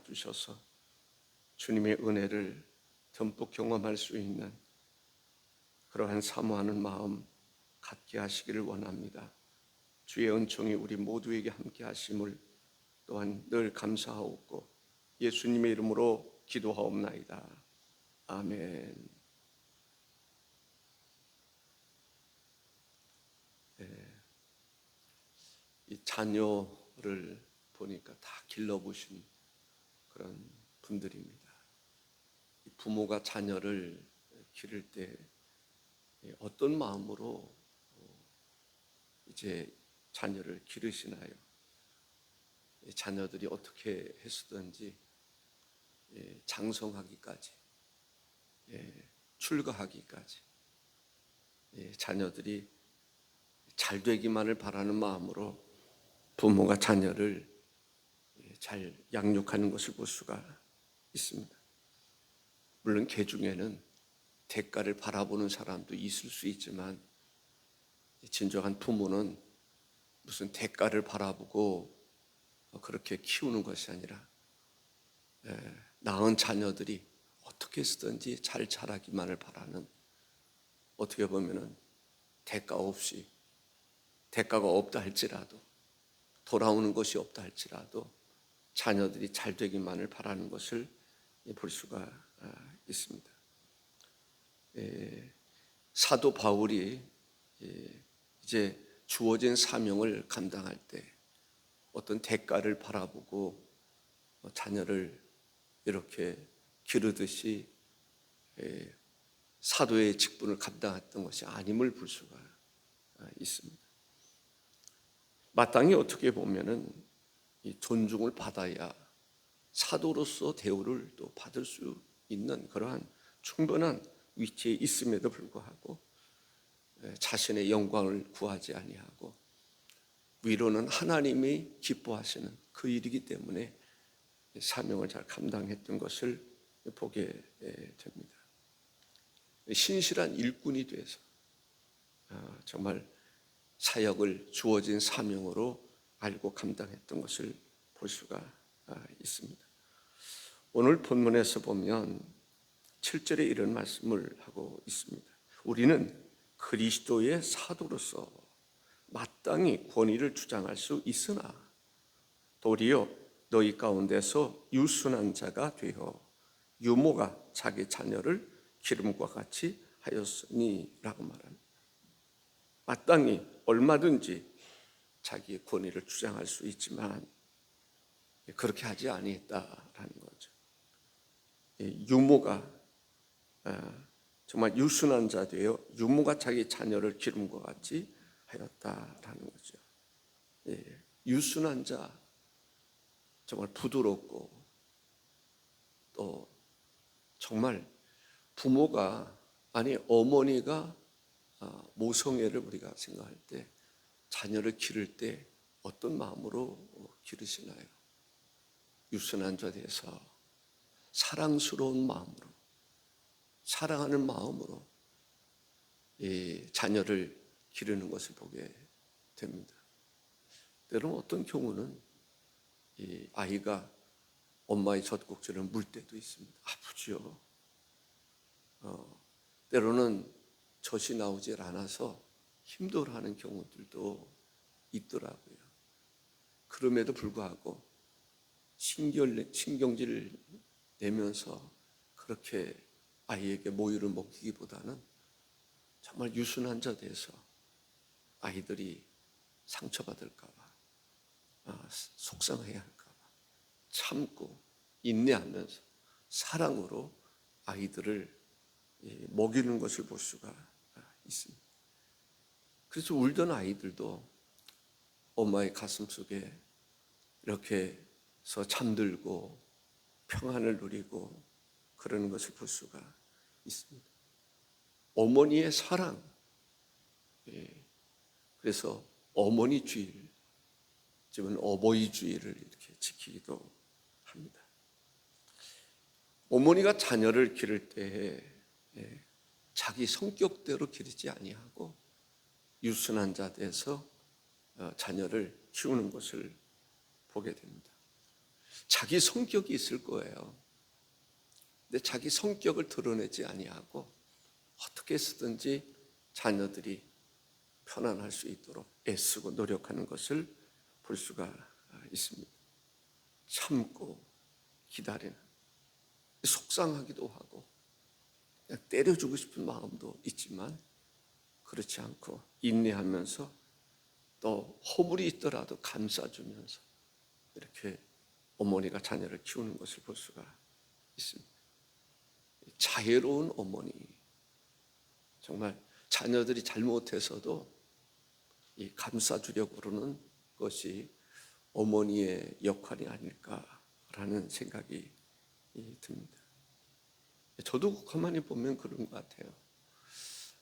주셔서 주님의 은혜를 듬뿍 경험할 수 있는 그러한 사모하는 마음 갖게 하시기를 원합니다. 주의 은총이 우리 모두에게 함께 하심을 또한 늘 감사하옵고 예수님의 이름으로 기도하옵나이다. 아멘. 이 자녀를 보니까 다 길러보신 그런 분들입니다. 부모가 자녀를 기를 때 어떤 마음으로 이제 자녀를 기르시나요? 자녀들이 어떻게 했었든지 장성하기까지, 출가하기까지 자녀들이 잘 되기만을 바라는 마음으로 부모가 자녀를 잘 양육하는 것을 볼 수가 있습니다. 물론 그 중에는 대가를 바라보는 사람도 있을 수 있지만 진정한 부모는 무슨 대가를 바라보고 그렇게 키우는 것이 아니라 낳은 자녀들이 어떻게 쓰든지 잘 자라기만을 바라는, 어떻게 보면은 대가가 없다 할지라도, 돌아오는 것이 없다 할지라도 자녀들이 잘 되기만을 바라는 것을 볼 수가 있습니다. 사도 바울이 이제 주어진 사명을 감당할 때 어떤 대가를 바라보고 자녀를 이렇게 기르듯이 사도의 직분을 감당했던 것이 아님을 볼 수가 있습니다. 마땅히 어떻게 보면은 이 존중을 받아야 사도로서 대우를 또 받을 수 있는 그러한 충분한 위치에 있음에도 불구하고 자신의 영광을 구하지 아니하고 위로는 하나님이 기뻐하시는 그 일이기 때문에 사명을 잘 감당했던 것을 보게 됩니다. 신실한 일꾼이 돼서 정말 사역을 주어진 사명으로 알고 감당했던 것을 볼 수가 있습니다. 오늘 본문에서 보면 7절에 이런 말씀을 하고 있습니다. 우리는 그리스도의 사도로서 마땅히 권위를 주장할 수 있으나 도리어 너희 가운데서 유순한 자가 되어 유모가 자기 자녀를 기름과 같이 하였으니 라고 말합니다. 마땅히 얼마든지 자기의 권위를 주장할 수 있지만 그렇게 하지 아니했다라는 거죠. 유모가 정말 유순한 자 되어 유모가 자기 자녀를 기름과 같이 하였다라는 거죠. 유순한 자, 정말 부드럽고 또 정말 부모가 아니 어머니가 모성애를 우리가 생각할 때 자녀를 기를 때 어떤 마음으로 기르시나요? 유순한 자 돼서 사랑스러운 마음으로, 사랑하는 마음으로 이 자녀를 기르는 것을 보게 됩니다. 때로는 어떤 경우는 이 아이가 엄마의 젖꼭지를 물 때도 있습니다. 아프죠. 때로는 젖이 나오질 않아서 힘들어하는 경우들도 있더라고요. 그럼에도 불구하고 신경질을 내면서 그렇게 아이에게 모유를 먹이기보다는 정말 유순한 자 돼서 아이들이 상처받을까 봐, 속상해야 할까 봐 참고 인내하면서 사랑으로 아이들을 먹이는 것을 볼 수가 있습니다. 그래서 울던 아이들도 엄마의 가슴 속에 이렇게 해서 잠들고 평안을 누리고 그러는 것을 볼 수가 있습니다. 어머니의 사랑, 그래서 어머니 주일, 지금 어버이 주일을 이렇게 지키기도 합니다. 어머니가 자녀를 기를 때 자기 성격대로 기르지 아니하고 유순한 자 돼서 자녀를 키우는 것을 보게 됩니다. 자기 성격이 있을 거예요. 근데 자기 성격을 드러내지 아니하고 어떻게 해서든지 자녀들이 편안할 수 있도록 애쓰고 노력하는 것을 볼 수가 있습니다. 참고 기다리는, 속상하기도 하고 그냥 때려주고 싶은 마음도 있지만 그렇지 않고 인내하면서 또 허물이 있더라도 감싸주면서 이렇게 어머니가 자녀를 키우는 것을 볼 수가 있습니다. 자애로운 어머니, 정말 자녀들이 잘못해서도 이 감싸주려고 그러는 것이 어머니의 역할이 아닐까라는 생각이 듭니다. 저도 가만히 보면 그런 것 같아요.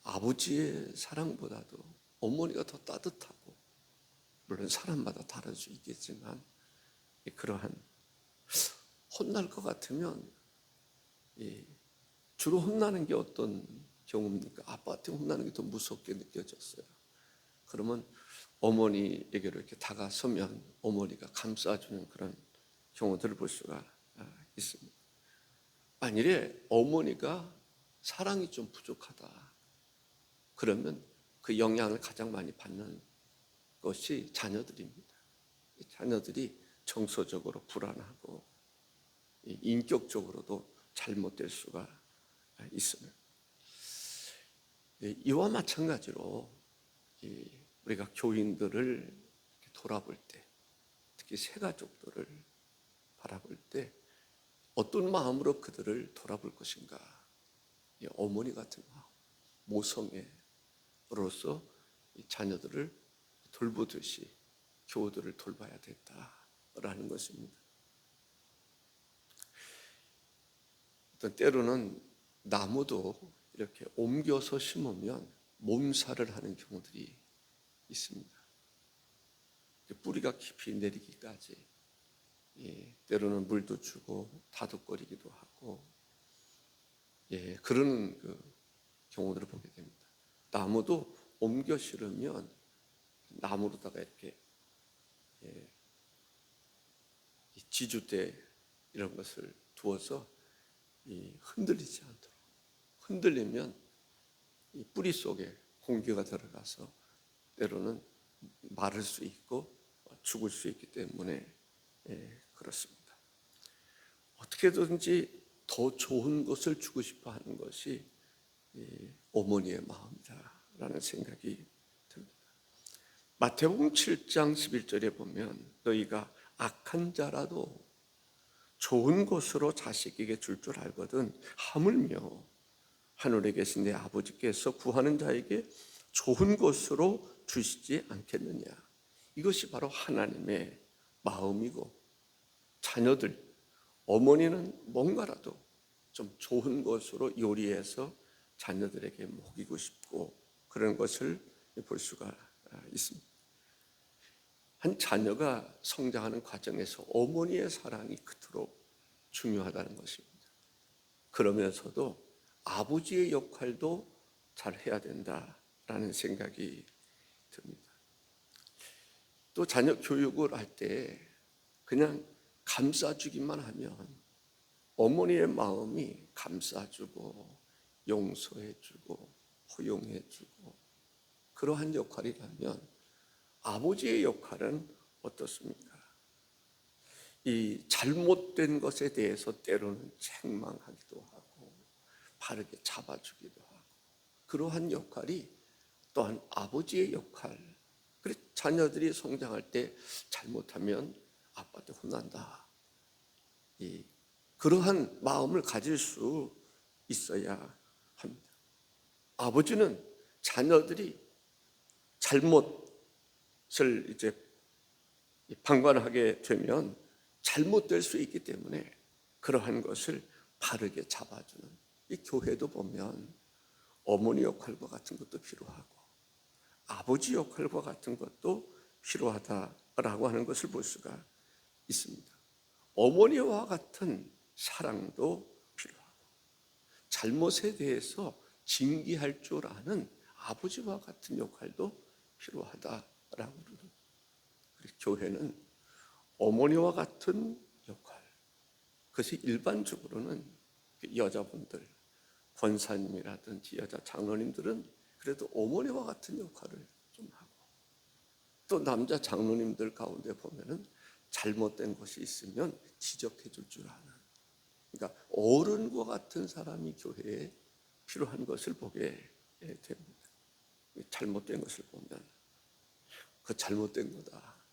아버지의 사랑보다도 어머니가 더 따뜻하고, 물론 사람마다 다를 수 있겠지만 그러한, 혼날 것 같으면 주로 혼나는 게 어떤 경우입니까? 아빠한테 혼나는 게 더 무섭게 느껴졌어요. 그러면 어머니에게로 이렇게 다가서면 어머니가 감싸주는 그런 경우들을 볼 수가 있습니다. 만일에 어머니가 사랑이 좀 부족하다, 그러면 그 영향을 가장 많이 받는 것이 자녀들입니다. 자녀들이 정서적으로 불안하고 인격적으로도 잘못될 수가 있습니다. 이와 마찬가지로 우리가 교인들을 돌아볼 때, 특히 새가족들을 바라볼 때 어떤 마음으로 그들을 돌아볼 것인가? 어머니 같은 마음, 모성애로서 자녀들을 돌보듯이 교우들을 돌봐야 된다라는 것입니다. 어떤 때로는 나무도 이렇게 옮겨서 심으면 몸살을 하는 경우들이 있습니다. 뿌리가 깊이 내리기까지 때로는 물도 주고 다독거리기도 하고 그런 그 경우들을 보게 됩니다. 나무도 옮겨 실으면 나무로다가 이렇게 지주대 이런 것을 두어서 흔들리지 않도록, 흔들리면 이 뿌리 속에 공기가 들어가서 때로는 마를 수 있고 죽을 수 있기 때문에 그렇습니다. 어떻게든지 더 좋은 것을 주고 싶어 하는 것이 어머니의 마음이다라는 생각이 듭니다. 마태복음 7장 11절에 보면 너희가 악한 자라도 좋은 것으로 자식에게 줄 줄 알거든 하물며 하늘에 계신 내 아버지께서 구하는 자에게 좋은 것으로 주시지 않겠느냐. 이것이 바로 하나님의 마음이고, 자녀들, 어머니는 뭔가라도 좀 좋은 것으로 요리해서 자녀들에게 먹이고 싶고 그런 것을 볼 수가 있습니다. 한 자녀가 성장하는 과정에서 어머니의 사랑이 그토록 중요하다는 것입니다. 그러면서도 아버지의 역할도 잘 해야 된다라는 생각이 듭니다. 또 자녀 교육을 할 때 그냥 감싸주기만 하면 어머니의 마음이 감싸주고 용서해주고 포용해주고 그러한 역할이라면 아버지의 역할은 어떻습니까? 이 잘못된 것에 대해서 때로는 책망하기도 하고 바르게 잡아주기도 하고 그러한 역할이 또한 아버지의 역할. 그래서 자녀들이 성장할 때 잘못하면 아빠한테 혼난다. 그러한 마음을 가질 수 있어야 합니다. 아버지는 자녀들이 잘못을 이제 방관하게 되면 잘못될 수 있기 때문에 그러한 것을 바르게 잡아주는, 이 교회도 보면 어머니 역할과 같은 것도 필요하고 아버지 역할과 같은 것도 필요하다라고 하는 것을 볼 수가 있습니다. 어머니와 같은 사랑도 필요하고 잘못에 대해서 징계할 줄 아는 아버지와 같은 역할도 필요하다라고 그러는, 교회는 어머니와 같은 역할, 그래서 일반적으로는 여자분들, 권사님이라든지 여자 장로님들은 그래도 어머니와 같은 역할을 좀 하고, 또 남자 장로님들 가운데 보면은 잘못된 것이 있으면 지적해 줄 줄 아는, 그러니까 어른과 같은 사람이 교회에 필요한 것을 보게 됩니다. 잘못된 것을 보면 그 잘못된 거다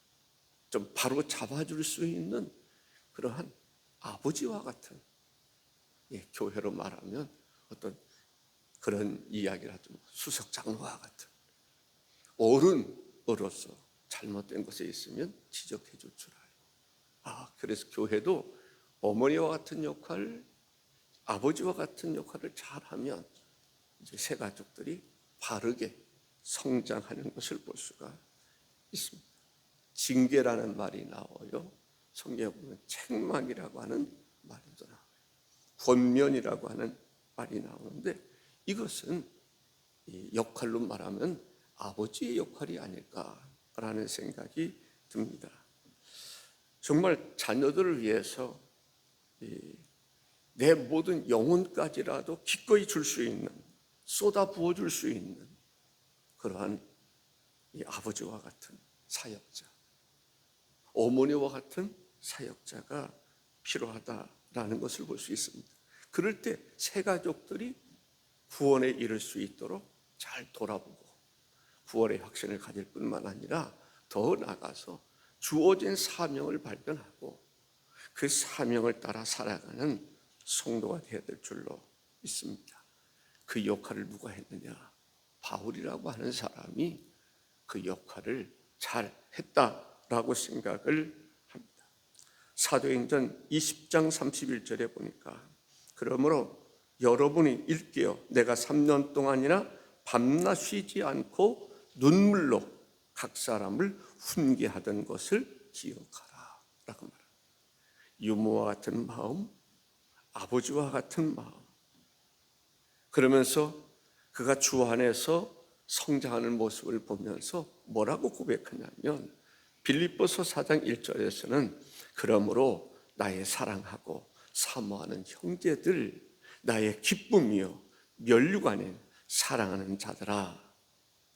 좀 바로 잡아줄 수 있는 그러한 아버지와 같은, 교회로 말하면 어떤 그런 이야기라 좀 수석 장로와 같은 어른으로서 잘못된 것에 있으면 지적해 줄 줄 알고, 그래서 교회도 어머니와 같은 역할, 아버지와 같은 역할을 잘하면 이제 새 가족들이 바르게 성장하는 것을 볼 수가 있습니다. 징계라는 말이 나와요. 성경에 보면 책망이라고 하는 말도 나와요. 권면이라고 하는 말이 나오는데, 이것은 역할로 말하면 아버지의 역할이 아닐까라는 생각이 듭니다. 정말 자녀들을 위해서 내 모든 영혼까지라도 기꺼이 줄 수 있는, 쏟아 부어줄 수 있는 그러한 이 아버지와 같은 사역자, 어머니와 같은 사역자가 필요하다라는 것을 볼 수 있습니다. 그럴 때 새 가족들이 구원에 이를 수 있도록 잘 돌아보고 구원의 확신을 가질 뿐만 아니라 더 나아가서 주어진 사명을 발견하고 그 사명을 따라 살아가는 성도가 되어야 될 줄로 믿습니다. 그 역할을 누가 했느냐? 바울이라고 하는 사람이 그 역할을 잘 했다라고 생각을 합니다. 사도행전 20장 31절에 보니까, 그러므로 여러분이 일깨어 내가 3년 동안이나 밤낮 쉬지 않고 눈물로 각 사람을 훈계하던 것을 기억하라 라고 말합니다. 유모와 같은 마음, 아버지와 같은 마음, 그러면서 그가 주 안에서 성장하는 모습을 보면서 뭐라고 고백하냐면, 빌립보서 4장 1절에서는 그러므로 나의 사랑하고 사모하는 형제들, 나의 기쁨이요 면류가 아닌 사랑하는 자들아,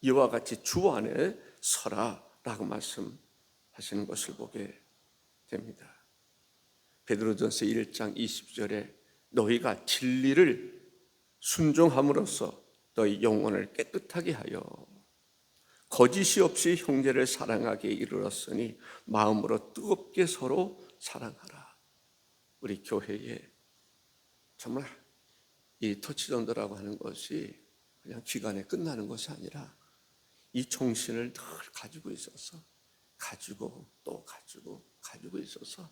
이와 같이 주 안에 서라 라고 말씀하시는 것을 보게 됩니다. 베드로전서 1장 20절에 너희가 진리를 순종함으로써 너희 영혼을 깨끗하게 하여 거짓이 없이 형제를 사랑하게 이르렀으니 마음으로 뜨겁게 서로 사랑하라. 우리 교회에 정말 이 터치전도라고 하는 것이 그냥 기간에 끝나는 것이 아니라 이 정신을 늘 가지고 있어서 가지고 있어서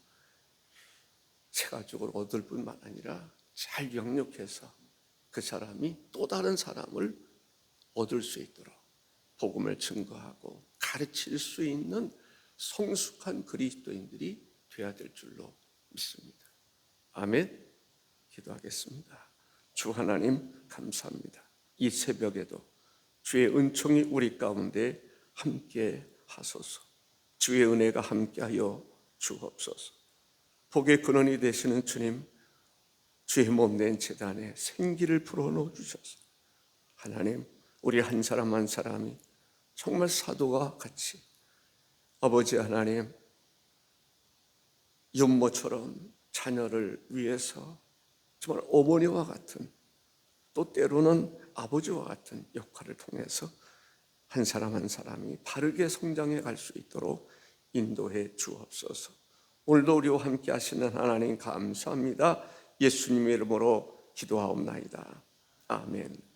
새 가족을 얻을 뿐만 아니라 잘 영역해서 그 사람이 또 다른 사람을 얻을 수 있도록 복음을 증거하고 가르칠 수 있는 성숙한 그리스도인들이 되어야 될 줄로 믿습니다. 아멘. 기도하겠습니다. 주 하나님 감사합니다. 이 새벽에도 주의 은총이 우리 가운데 함께 하소서. 주의 은혜가 함께하여 주옵소서. 복의 근원이 되시는 주님, 주의 몸된 제단에 생기를 불어넣어 주셔서 하나님, 우리 한 사람 한 사람이 정말 사도와 같이 아버지 하나님, 윤모처럼 자녀를 위해서 정말 어머니와 같은, 또 때로는 아버지와 같은 역할을 통해서 한 사람 한 사람이 바르게 성장해 갈 수 있도록 인도해 주옵소서. 오늘도 우리와 함께 하시는 하나님 감사합니다. 예수님의 이름으로 기도하옵나이다. 아멘.